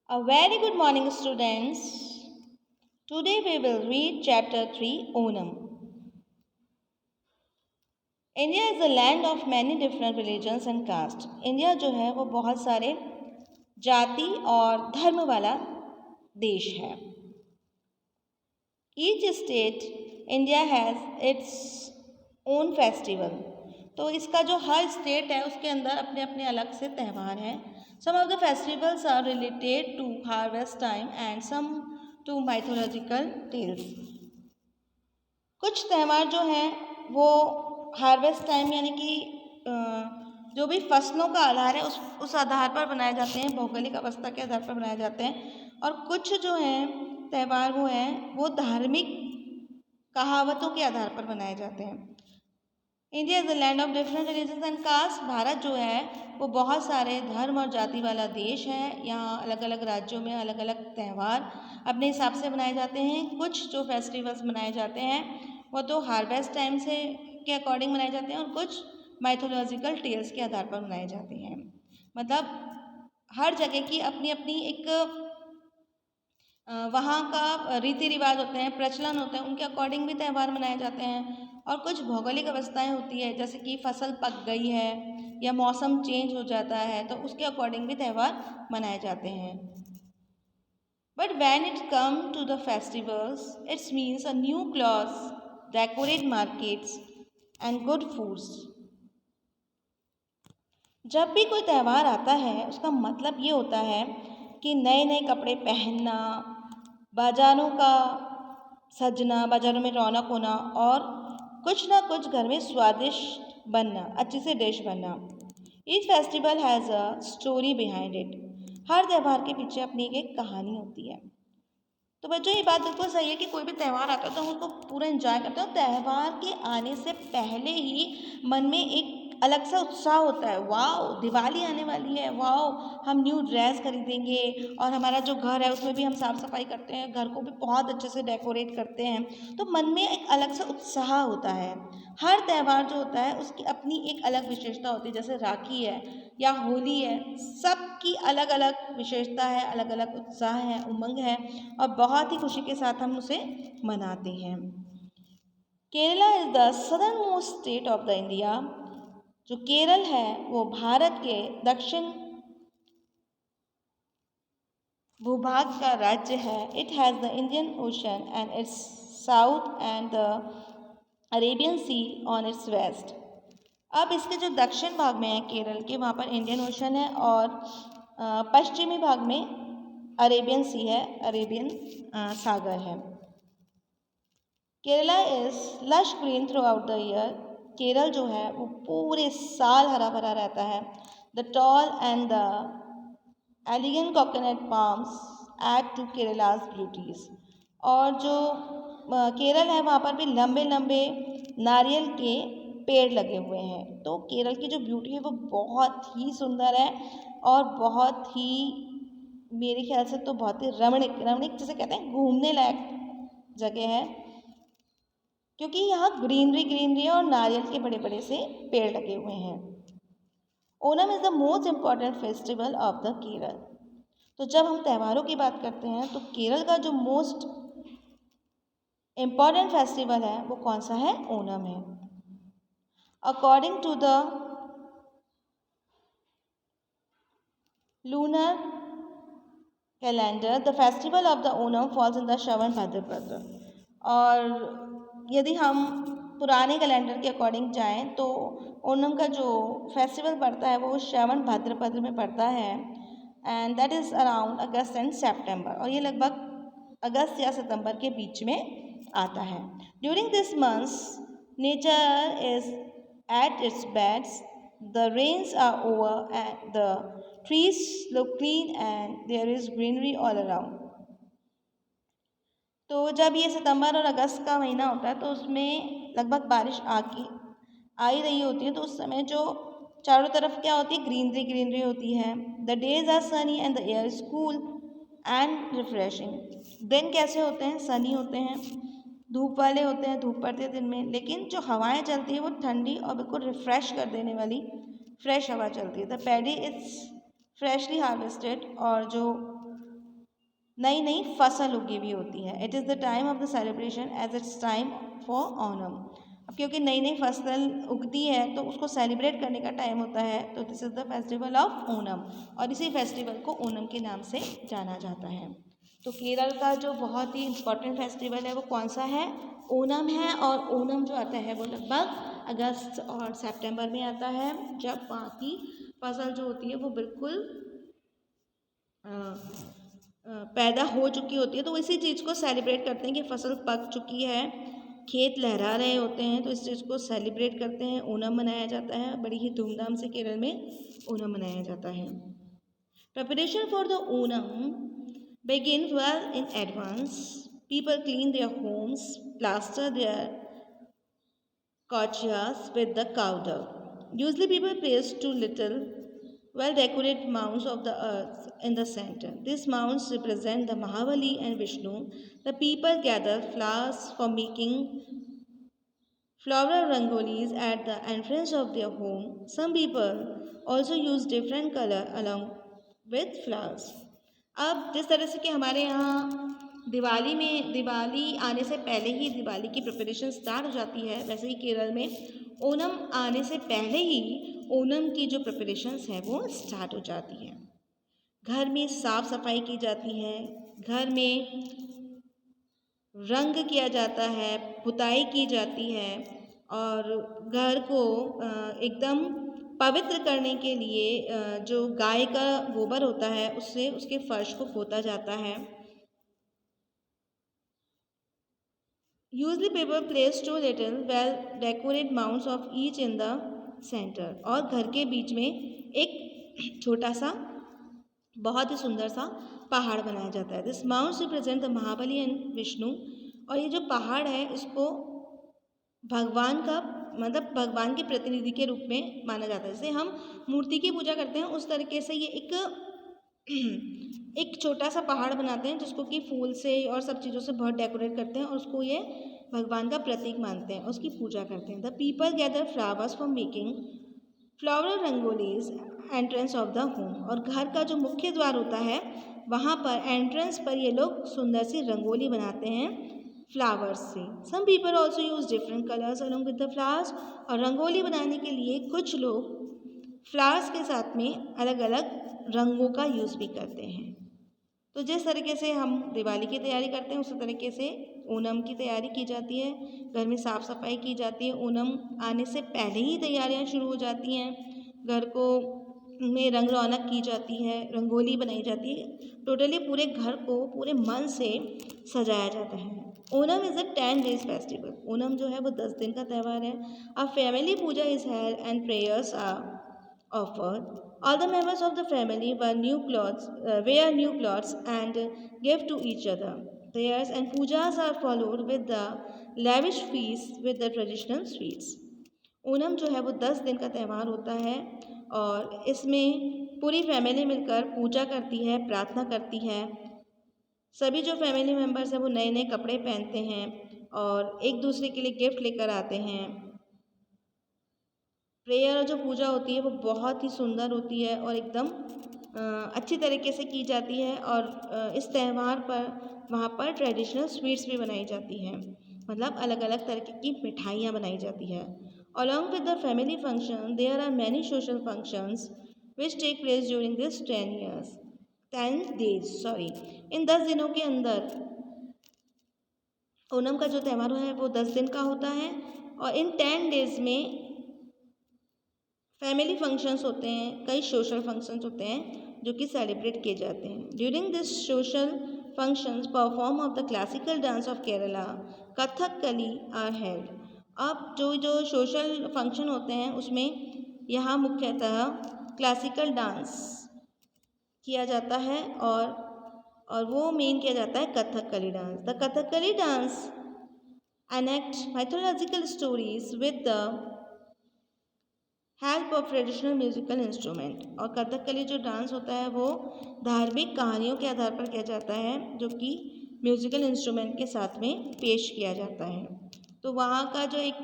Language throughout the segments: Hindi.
A very good morning, students. Today we will read chapter 3 Onam. India is a land of many different religions and castes. India जो है वो बहुत सारे जाति और धर्म वाला देश है. Each state India has its own festival. तो इसका जो हर स्टेट है उसके अंदर अपने अपने अलग से त्यौहार हैं. Some of the festivals are related to harvest time and some to mythological tales. कुछ त्यौहार जो हैं वो हार्वेस्ट टाइम यानी कि जो भी फसलों का आधार है उस आधार पर बनाए जाते हैं, भौगोलिक अवस्था के आधार पर बनाए जाते हैं. और कुछ जो हैं त्यौहार वो धार्मिक कहावतों के आधार पर बनाए जाते हैं. India is the land of different religions and caste. Bharat जो है वो बहुत सारे धर्म और जाति वाला देश है. यहाँ अलग अलग राज्यों में अलग अलग त्यौहार अपने हिसाब से मनाए जाते हैं. कुछ जो फेस्टिवल्स मनाए जाते हैं वो तो हार्वेस्ट टाइम से के अकॉर्डिंग मनाए जाते हैं और कुछ माइथोलॉजिकल टेल्स के आधार पर मनाए जाते हैं. मतलब हर जगह की अपनी अपनी एक वहाँ का रीति रिवाज होते हैं, प्रचलन होते हैं, उनके अकॉर्डिंग भी त्यौहार मनाए जाते हैं. और कुछ भौगोलिक अवस्थाएं होती है जैसे कि फसल पक गई है या मौसम चेंज हो जाता है तो उसके अकॉर्डिंग भी त्यौहार मनाए जाते हैं. But when it come to the festivals it's means a new clothes, decorate markets and good foods. जब भी कोई त्यौहार आता है उसका मतलब ये होता है कि नए नए कपड़े पहनना, बाज़ारों का सजना, बाज़ारों में रौनक होना और कुछ ना कुछ घर में स्वादिष्ट बनना, अच्छी से डिश बनना. Each festival has a story behind it. हर त्यौहार के पीछे अपनी एक कहानी होती है. तो बच्चों ये बात बिल्कुल सही है कि कोई भी त्यौहार आता है तो हम उसको पूरा एंजॉय करते हैं. त्यौहार के आने से पहले ही मन में एक अलग सा उत्साह होता है. वाओ, दिवाली आने वाली है, वाओ हम न्यू ड्रेस खरीदेंगे. और हमारा जो घर है उसमें भी हम साफ़ सफाई करते हैं, घर को भी बहुत अच्छे से डेकोरेट करते हैं. तो मन में एक अलग सा उत्साह होता है. हर त्यौहार जो होता है उसकी अपनी एक अलग विशेषता होती है. जैसे राखी है या होली है, सबकी अलग अलग विशेषता है, अलग अलग उत्साह है, उमंग है और बहुत ही खुशी के साथ हम उसे मनाते हैं. Kerala is the southern most state of the India. जो केरल है वो भारत के दक्षिण भूभाग का राज्य है. It has the Indian ocean and its south and the Arabian sea on its west. अब इसके जो दक्षिण भाग में है केरल के, वहाँ पर इंडियन ओशन है और पश्चिमी भाग में अरेबियन सी है, अरेबियन सागर है. Kerala is lush green throughout the year. Kerala जो है वो पूरे साल हरा भरा रहता है. The tall and the elegant coconut palms add to Kerala's beauties. और जो केरल है वहाँ पर भी लंबे लंबे नारियल के पेड़ लगे हुए हैं. तो केरल की जो ब्यूटी है वो बहुत ही सुंदर है और बहुत ही, मेरे ख्याल से तो बहुत ही रमणीक जिसे कहते हैं घूमने लायक जगह है, क्योंकि यहाँ ग्रीनरी और नारियल के बड़े बड़े से पेड़ लगे हुए हैं. Onam is the most important festival of the Kerala. तो जब हम त्योहारों की बात करते हैं तो केरल का जो मोस्ट इम्पॉर्टेंट फेस्टिवल है वो कौन सा है? ओनम है. According to the lunar calendar, the festival of the Onam falls in the Shravan Bhadrapada. और यदि हम पुराने कैलेंडर के अकॉर्डिंग जाएं तो ओनम का जो फेस्टिवल पड़ता है वो श्रावण भाद्रपद में पड़ता है. And that is around August and September. और ये लगभग अगस्त या सितंबर के बीच में आता है. During this months nature is at its best. The rains are over and the trees look clean and there is greenery all around. तो जब ये सितंबर और अगस्त का महीना होता है तो उसमें लगभग बारिश आ ही रही होती है. तो उस समय जो चारों तरफ क्या होती है? ग्रीनरी होती है. The days are sunny and the air is cool and refreshing. दिन कैसे होते हैं? सनी होते हैं, धूप वाले होते हैं, धूप पड़ती है दिन में, लेकिन जो हवाएं चलती है वो ठंडी और बिल्कुल रिफ़्रेश कर देने वाली फ्रेश हवा चलती है. The paddy is freshly harvested. और जो नई नई फसल उगी हुई होती है। It is the time of the celebration as it's time for Onam. अब क्योंकि नई नई फसल उगती है तो उसको सेलिब्रेट करने का टाइम होता है, तो this is the festival of Onam, और इसी फेस्टिवल को ओनम के नाम से जाना जाता है। तो केरल का जो बहुत ही इम्पोर्टेंट फेस्टिवल है वो कौन सा है? ओनम है। और ओनम जो आता है वो लगभग अगस्त और सितंबर में आता है, जब वहाँ की फसल जो होती है वो बिल्कुल पैदा हो चुकी होती है। तो इसी चीज़ को सेलिब्रेट करते हैं कि फसल पक चुकी है, खेत लहरा रहे होते हैं, तो इस चीज़ को सेलिब्रेट करते हैं। ओनम मनाया जाता है, बड़ी ही धूमधाम से केरल में ओनम मनाया जाता है। Preparation for the Onam begin well in advance. People clean their homes, plaster their courtyards with the cow dung. Usually people place two little well-decorated mounds of the earth in the center. These mounds represent the Mahabali and Vishnu. The people gather flowers for making floral rangolis at the entrance of their home. Some people also use different color along with flowers. अब जिस तरह से कि हमारे यहाँ दिवाली आने से पहले ही दिवाली की प्रिपरेशन स्टार्ट हो जाती है, वैसे ही केरल में ओनम आने से पहले ही ओनम की जो प्रिपरेशंस है वो स्टार्ट हो जाती है। घर में साफ सफाई की जाती है, घर में रंग किया जाता है, पुताई की जाती है, और घर को एकदम पवित्र करने के लिए जो गाय का गोबर होता है उससे उसके फर्श को पोता जाता है। Usually paper place to little well decorate mounts of each in the center, और घर के बीच में एक छोटा सा बहुत ही सुंदर सा पहाड़ बनाया जाता है। This mounts represent the Mahabali and Vishnu, और ये जो पहाड़ है इसको भगवान का मतलब भगवान के प्रतिनिधि के रूप में माना जाता है। जैसे हम मूर्ति की पूजा करते हैं उस तरीके से ये एक छोटा सा पहाड़ बनाते हैं जिसको कि फूल से और सब चीज़ों से बहुत डेकोरेट करते हैं, और उसको ये भगवान का प्रतीक मानते हैं, उसकी पूजा करते हैं। The people gather flowers for making flower rangolis entrance of the home, और घर का जो मुख्य द्वार होता है वहाँ पर एंट्रेंस पर ये लोग सुंदर सी रंगोली बनाते हैं फ्लावर्स से। Some people also use different colours along with the flowers, और रंगोली बनाने के लिए कुछ लोग फ्लावर्स के साथ में अलग अलग रंगों का यूज़ भी करते हैं। तो जिस तरीके से हम दिवाली की तैयारी करते हैं उसी तरीके से ओनम की तैयारी की जाती है। घर में साफ़ सफाई की जाती है, ओनम आने से पहले ही तैयारियां शुरू हो जाती हैं। घर को में रंग रौनक की जाती है, रंगोली बनाई जाती है, टोटली पूरे घर को पूरे मन से सजाया जाता है। Onam is a 10 days festival. Onam जो है वो 10 दिन का त्यौहार है। A family puja is held and prayers are offered. All the members of the family wear new clothes and give to each other. Prayers and pujas are followed with the lavish feasts with the traditional sweets. Onam जो है वो 10 दिन का त्यौहार होता है, और इसमें पूरी फैमिली मिलकर पूजा करती है, प्रार्थना करती है। सभी जो फैमिली मेम्बर्स हैं वो नए नए कपड़े पहनते हैं और एक दूसरे के लिए गिफ्ट लेकर आते हैं। प्रेयर और जो पूजा होती है वो बहुत ही सुंदर होती है और एकदम अच्छी तरीके से की जाती है, और इस त्यौहार पर वहाँ पर ट्रेडिशनल स्वीट्स भी बनाई जाती हैं, मतलब अलग अलग तरह की मिठाइयाँ बनाई जाती है। Along with the family function there are many social functions which take place during this 10 days। इन 10 दिनों के अंदर ओनम का जो त्यौहार है वो 10 दिन का होता है, और इन 10 days में फैमिली फंक्शंस होते हैं, कई सोशल फंक्शंस होते हैं जो कि सेलिब्रेट किए जाते हैं। During this social functions perform of the classical dance of Kerala Kathakali are held. अब जो सोशल फंक्शन होते हैं उसमें यहाँ मुख्यतः क्लासिकल डांस किया जाता है, और वो मेन किया जाता है Kathakali dance. The Kathakali dance enact mythological stories with the help of traditional musical instrument. और कथकली जो डांस होता है वो धार्मिक कहानियों के आधार पर किया जाता है जो कि म्यूजिकल इंस्ट्रूमेंट के साथ में पेश किया जाता है। तो वहाँ का जो एक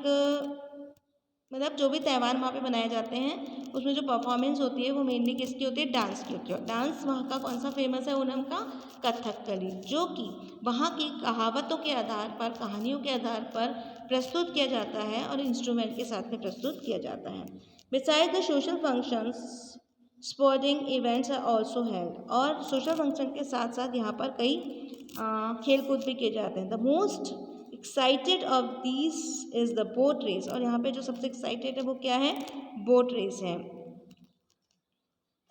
मतलब जो भी त्यौहार वहाँ पे मनाए जाते हैं उसमें जो परफॉर्मेंस होती है वो मेनली किसकी होती है, डांस की होती है। डांस वहाँ का कौन सा फेमस है ओणम का, कथकली, जो कि वहाँ की कहावतों के आधार पर, कहानियों के आधार पर प्रस्तुत किया जाता है और इंस्ट्रूमेंट के साथ में प्रस्तुत किया जाता है। Beside the social functions sporting events are also held, और सोशल फंक्शन के साथ साथ यहाँ पर कई खेल कूद भी किए जाते हैं। The most excited of these is the boat race, और यहाँ पे जो सबसे एक्साइटेड है वो क्या है, बोट रेस है।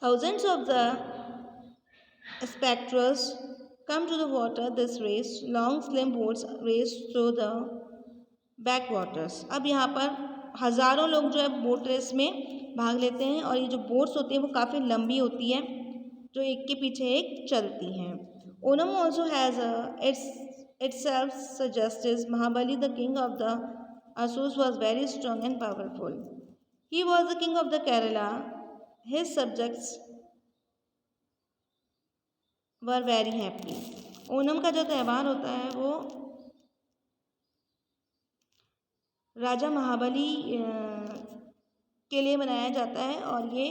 Thousands of the spectrals come to the water this race, long slim boats race through the backwaters. अब यहाँ पर हज़ारों लोग जो है बोट रेस में भाग लेते हैं, और ये जो बोट्स होती हैं वो काफ़ी लंबी होती हैं, जो एक के पीछे एक चलती हैं। Onam also has itself suggests Mahabali, the king of the Asus, was very strong and powerful. He was the king of the Kerala. His subjects were very happy. Onam का जो त्यौहार होता है वो राजा महाबली के लिए मनाया जाता है, और ये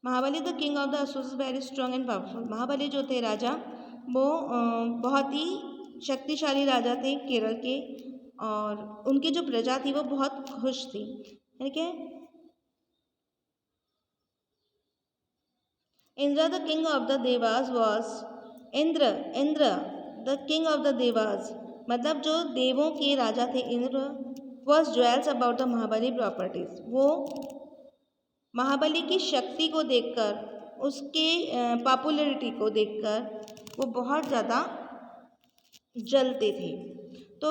Mahabali the king of the असुस very strong and powerful. Mahabali जो थे राजा वो बहुत ही शक्तिशाली राजा थे केरल के, और उनकी जो प्रजा थी वो बहुत खुश थी। ठीक है। Indra the king of the Dewas was Indra the king of the Dewas, मतलब जो देवों के राजा थे Indra, was jewels about the Mahabali properties. वो महाबली की शक्ति को देखकर, उसके पॉपुलैरिटी को देखकर वो बहुत ज़्यादा जलते थे। तो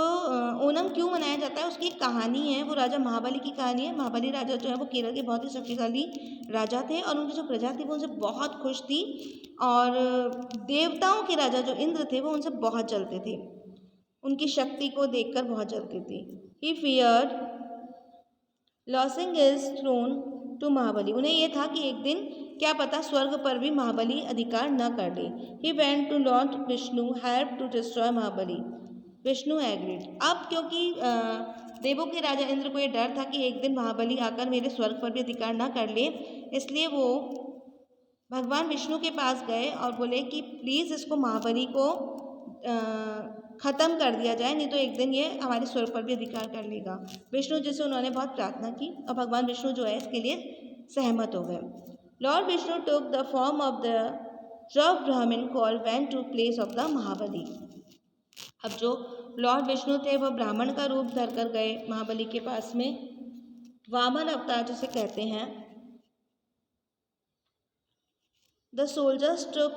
ओणम क्यों मनाया जाता है, उसकी एक कहानी है, वो राजा महाबली की कहानी है। महाबली राजा जो है वो केरल के बहुत ही शक्तिशाली राजा थे, और उनकी जो प्रजा थी वो उनसे बहुत खुश थी, और देवताओं के राजा जो इंद्र थे वो उनसे बहुत जलते थे, उनकी शक्ति को देखकर बहुत जलते थे। He feared losing his throne to Mahabali, उन्हें यह था कि एक दिन क्या पता स्वर्ग पर भी महाबली अधिकार न कर ले। He went to lord Vishnu help to destroy Mahabali, Vishnu agreed. अब क्योंकि देवों के राजा इंद्र को ये डर था कि एक दिन महाबली आकर मेरे स्वर्ग पर भी अधिकार न कर ले, इसलिए वो भगवान विष्णु के पास गए और बोले कि प्लीज़ इसको, महाबली को ख़त्म कर दिया जाए, नहीं तो एक दिन ये हमारे स्वर्ग पर भी अधिकार कर लेगा। विष्णु जी से उन्होंने बहुत प्रार्थना की, और भगवान विष्णु जो है इसके लिए सहमत हो गए। Lord Vishnu took the form of the rough Brahmin called went to place of the Mahabali. अब जो लॉर्ड विष्णु थे वह ब्राह्मण का रूप धर कर गए महाबली के पास में, वामन अवतार जिसे कहते हैं। The soldiers took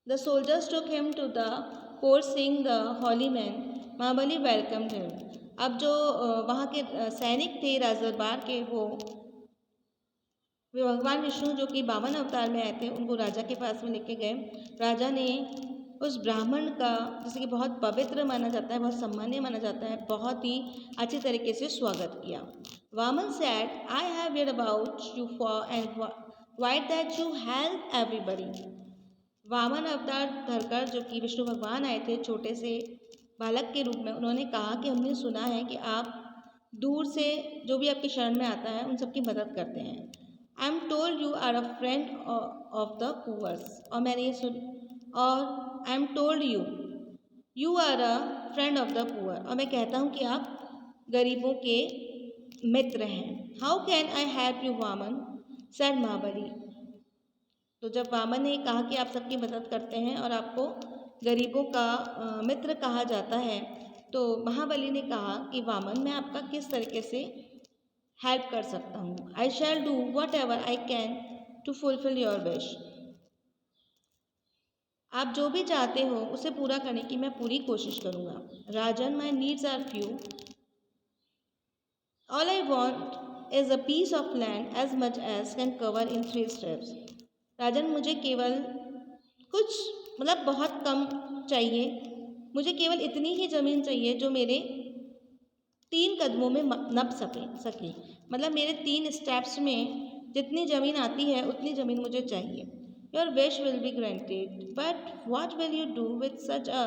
The soldiers took him to the court, seeing the holy man. Mahabali welcomed him. अब जो वहाँ के सैनिक थे राजदरबार के, वो भगवान विष्णु जो कि 52 अवतार में आए थे, उनको राजा के पास में लेके गए। राजा ने उस ब्राह्मण का, जैसे कि बहुत पवित्र माना जाता है, बहुत सम्मानीय माना जाता है, बहुत ही अच्छी तरीके से स्वागत किया। Vaman said, I have heard about you for and why that you help everybody. Vaman अवतार धरकर, जो कि विष्णु भगवान आए थे छोटे से बालक के रूप में, उन्होंने कहा कि हमने सुना है कि आप दूर से जो भी आपकी शरण में आता है उन सबकी मदद करते हैं। I am told you are a friend of the poors, और मैंने ये और I am told you are a friend of the poor, और मैं कहता हूँ कि आप गरीबों के मित्र हैं। How can I help you Vamana, said Mahabali. तो जब वामन ने कहा कि आप सबकी मदद करते हैं और आपको गरीबों का मित्र कहा जाता है, तो महाबली ने कहा कि वामन, मैं आपका किस तरीके से हेल्प कर सकता हूँ। I shall do whatever I can to fulfil your wish. आप जो भी चाहते हो उसे पूरा करने की मैं पूरी कोशिश करूँगा। Rajan, my needs are few, all I want is a piece of land as much as can cover in 3 steps. राजन, मुझे केवल कुछ, मतलब बहुत कम चाहिए, मुझे केवल इतनी ही ज़मीन चाहिए जो मेरे 3 कदमों में नप सके, मतलब मेरे 3 स्टेप्स में जितनी ज़मीन आती है उतनी ज़मीन मुझे चाहिए। Your wish will be granted, but what will you do with such a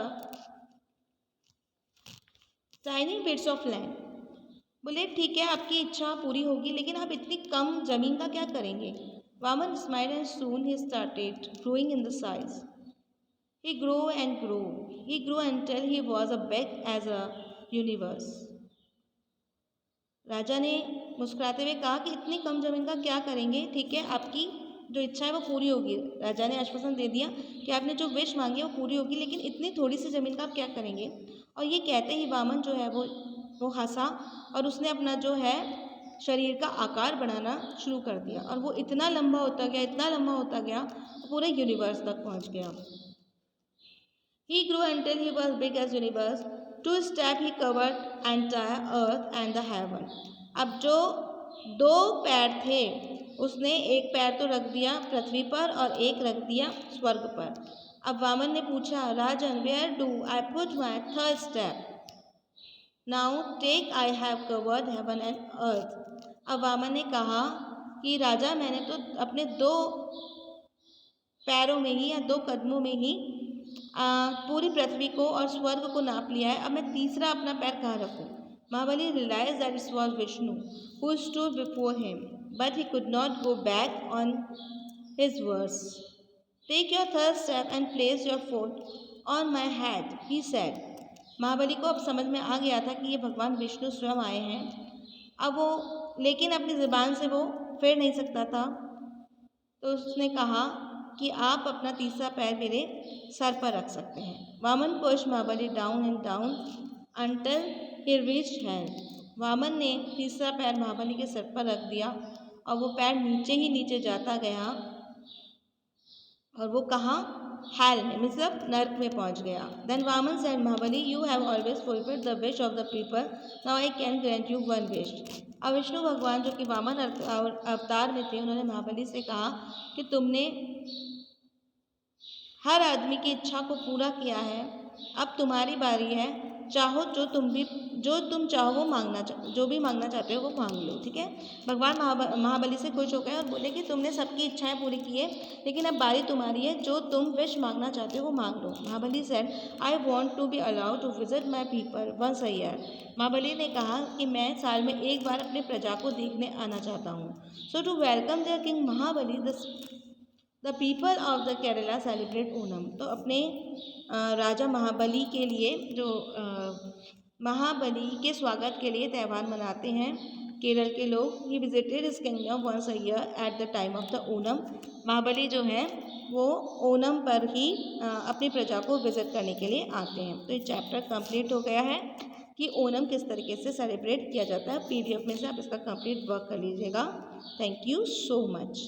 tiny bits of land. बोले ठीक है आपकी इच्छा पूरी होगी, लेकिन आप इतनी कम जमीन का क्या करेंगे? Vamana smiled and soon he started growing in the size. He grew and grew. He grew until he was as big as a universe. राजा ने मुस्कुराते हुए कहा कि इतनी कम जमीन का क्या करेंगे? ठीक है आपकी जो इच्छा है वो पूरी होगी। राजा ने आश्वासन दे दिया कि आपने जो विश मांगी है वो पूरी होगी, लेकिन इतनी थोड़ी सी जमीन का आप क्या करेंगे? और ये कहते ही वामन जो है वो हंसा और उसने अपना जो है शरीर का आकार बढ़ाना शुरू कर दिया, और वो इतना लंबा होता गया, इतना लंबा होता गया, पूरे यूनिवर्स तक पहुंच गया। He grew until he was big as universe. 2 steps he covered entire earth and the heaven. अब जो 2 पैर थे उसने एक पैर तो रख दिया पृथ्वी पर और एक रख दिया स्वर्ग पर। अब वामन ने पूछा, Rajan where do I put my 3rd step? Now take I have covered heaven and earth. अब वामन ने कहा कि राजा मैंने तो अपने 2 पैरों में ही या 2 कदमों में ही पूरी पृथ्वी को और स्वर्ग को नाप लिया है, अब मैं तीसरा अपना पैर कहाँ रखूँ? Mahabali realise that it was Vishnu who stood before him, but he could not go back on his words. Take your 3rd step and place your foot on my head, he said. Mahabali को अब समझ में आ गया था कि ये भगवान विष्णु स्वयं आए हैं। अब वो लेकिन अपनी ज़ुबान से वो फेर नहीं सकता था, तो उसने कहा कि आप अपना तीसरा पैर मेरे सर पर रख सकते हैं। Vamana push Mahabali down and down until he reached hell. Vamana ने तीसरा पैर महाबली के सर पर रख दिया और वो पैर नीचे ही नीचे जाता गया, और वो कहाँ? हेल में, मतलब नर्क में पहुंच गया। Then Vamana said, Mahabali you have always fulfilled the wish of the people, now I can grant you 1 wish. अब विष्णु भगवान जो कि वामन अवतार में थे, उन्होंने महाबली से कहा कि तुमने हर आदमी की इच्छा को पूरा किया है, अब तुम्हारी बारी है, चाहो जो तुम चाहो वो जो भी मांगना चाहते हो वो मांग लो। ठीक है, भगवान महाबली से खुश हो गए और बोले कि तुमने सबकी इच्छाएं पूरी की है, लेकिन अब बारी तुम्हारी है, जो तुम विश मांगना चाहते हो वो मांग लो। Mahabali said, I want to be allowed to visit my people once a year. Mahabali ने कहा कि मैं साल में एक बार अपने प्रजा को देखने आना चाहता हूँ। So to welcome their king Mahabali the people of the Kerala celebrate Onam. तो अपने राजा महाबली के लिए जो महाबली के स्वागत के लिए त्यौहार मनाते हैं केरल के लोग। He visited his kingdom once a year at the time of the Onam. Mahabali जो हैं वो ओनम पर ही अपनी प्रजा को विजिट करने के लिए आते हैं। तो ये चैप्टर कंप्लीट हो गया है कि ओनम किस तरीके से सेलिब्रेट किया जाता है। PDF में से आप इसका कंप्लीट वर्क कर लीजिएगा। Thank you so much.